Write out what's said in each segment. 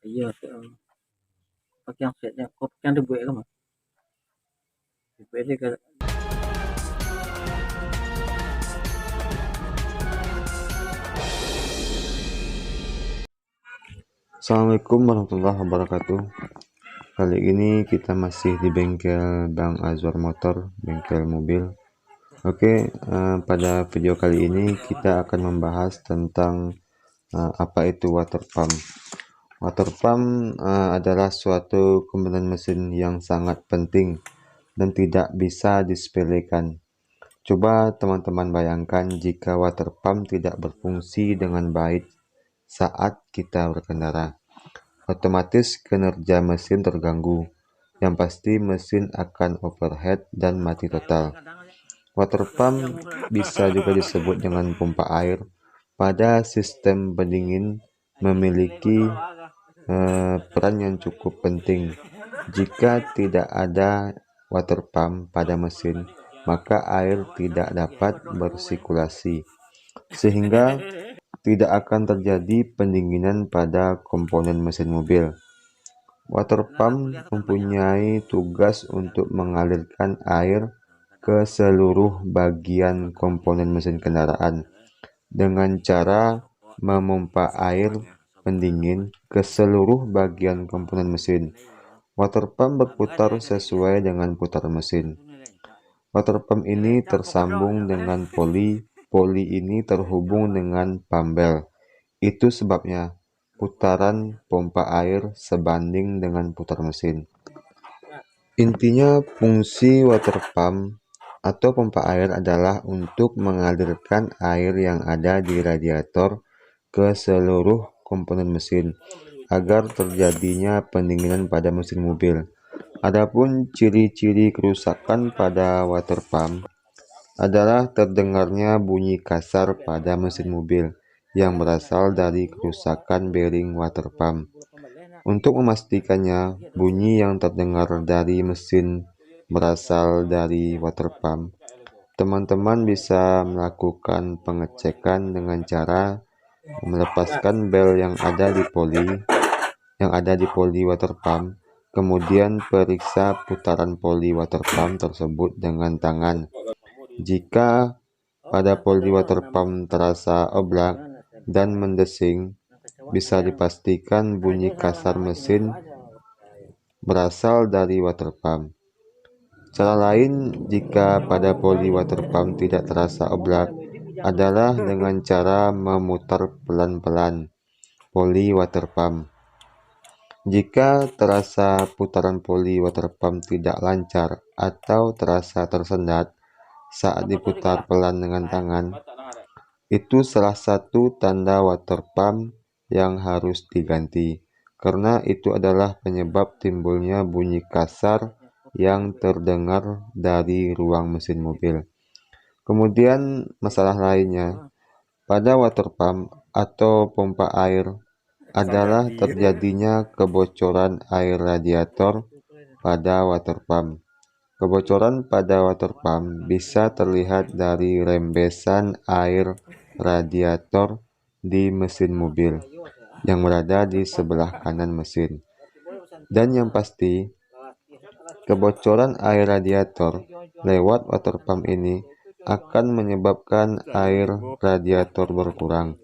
Iya, pakai yang setnya, kok pakai yang dibuat kan, Mas? Dibuat aja ke Assalamualaikum warahmatullahi wabarakatuh. Kali ini kita masih di bengkel Bang Azwar Motor, bengkel mobil. Oke, pada video kali ini kita akan membahas tentang apa itu water pump. Water pump adalah suatu komponen mesin yang sangat penting dan tidak bisa disepelekan. Coba teman-teman bayangkan jika water pump tidak berfungsi dengan baik saat kita berkendara. Otomatis kinerja mesin terganggu. Yang pasti mesin akan overheat dan mati total. Water pump bisa juga disebut dengan pompa air. Pada sistem pendingin memiliki peran yang cukup penting. Jika tidak ada water pump pada mesin, maka air tidak dapat bersirkulasi, sehingga tidak akan terjadi pendinginan pada komponen mesin mobil. Water pump mempunyai tugas untuk mengalirkan air ke seluruh bagian komponen mesin kendaraan dengan cara memompa air pendingin ke seluruh bagian komponen mesin. Water pump berputar sesuai dengan putaran mesin. Water pump ini tersambung dengan poli. Poli ini terhubung dengan pambel. Itu sebabnya putaran pompa air sebanding dengan putar mesin. Intinya fungsi water pump atau pompa air adalah untuk mengalirkan air yang ada di radiator ke seluruh komponen mesin agar terjadinya pendinginan pada mesin mobil. Adapun ciri-ciri kerusakan pada water pump adalah terdengarnya bunyi kasar pada mesin mobil yang berasal dari kerusakan bearing water pump. Untuk memastikannya, bunyi yang terdengar dari mesin berasal dari water pump. Teman-teman bisa melakukan pengecekan dengan cara melepaskan bel yang ada di poli water pump, kemudian periksa putaran poli water pump tersebut dengan tangan. Jika pada poli water pump terasa oblak dan mendesing, bisa dipastikan bunyi kasar mesin berasal dari water pump. Cara lain jika pada poli water pump tidak terasa oblak adalah dengan cara memutar pelan-pelan poli water pump. Jika terasa putaran poli water pump tidak lancar atau terasa tersendat saat diputar pelan dengan tangan, itu salah satu tanda water pump yang harus diganti, karena itu adalah penyebab timbulnya bunyi kasar yang terdengar dari ruang mesin mobil. Kemudian masalah lainnya pada water pump atau pompa air adalah terjadinya kebocoran air radiator pada water pump. Kebocoran pada water pump bisa terlihat dari rembesan air radiator di mesin mobil yang berada di sebelah kanan mesin. Dan yang pasti, kebocoran air radiator lewat water pump ini akan menyebabkan air radiator berkurang.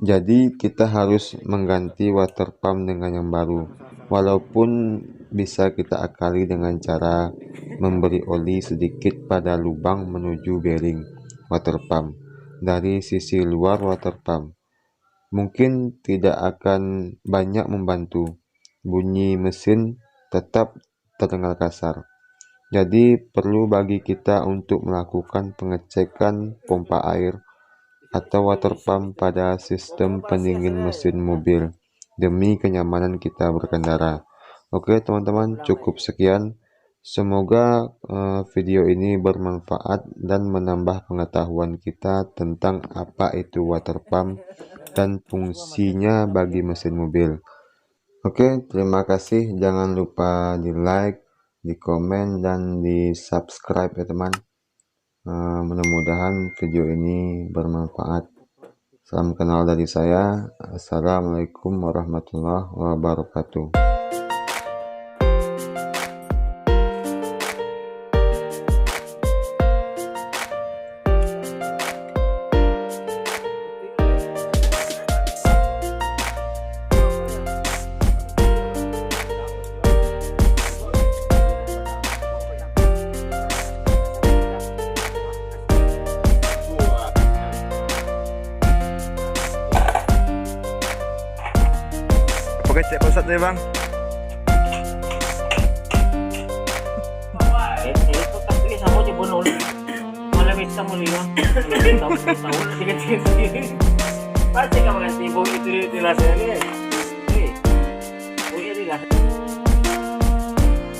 Jadi kita harus mengganti water pump dengan yang baru, walaupun bisa kita akali dengan cara memberi oli sedikit pada lubang menuju bearing water pump dari sisi luar water pump. Mungkin tidak akan banyak membantu, bunyi mesin tetap terdengar kasar. Jadi perlu bagi kita untuk melakukan pengecekan pompa air atau water pump pada sistem pendingin mesin mobil demi kenyamanan kita berkendara. Oke teman-teman, cukup sekian. Semoga video ini bermanfaat dan menambah pengetahuan kita tentang apa itu water pump dan fungsinya bagi mesin mobil. Oke, terima kasih. Jangan lupa di like, di komen, dan di subscribe ya teman. Mudah-mudahan video ini bermanfaat. Salam kenal dari saya. Assalamualaikum warahmatullahi wabarakatuh. Oke, cek pusat deh bang. Itu kan pilih sama di bonol. Malah bisa mulia. Tahu, tiga. Pasti kamu ganti ibu itu di lasnya.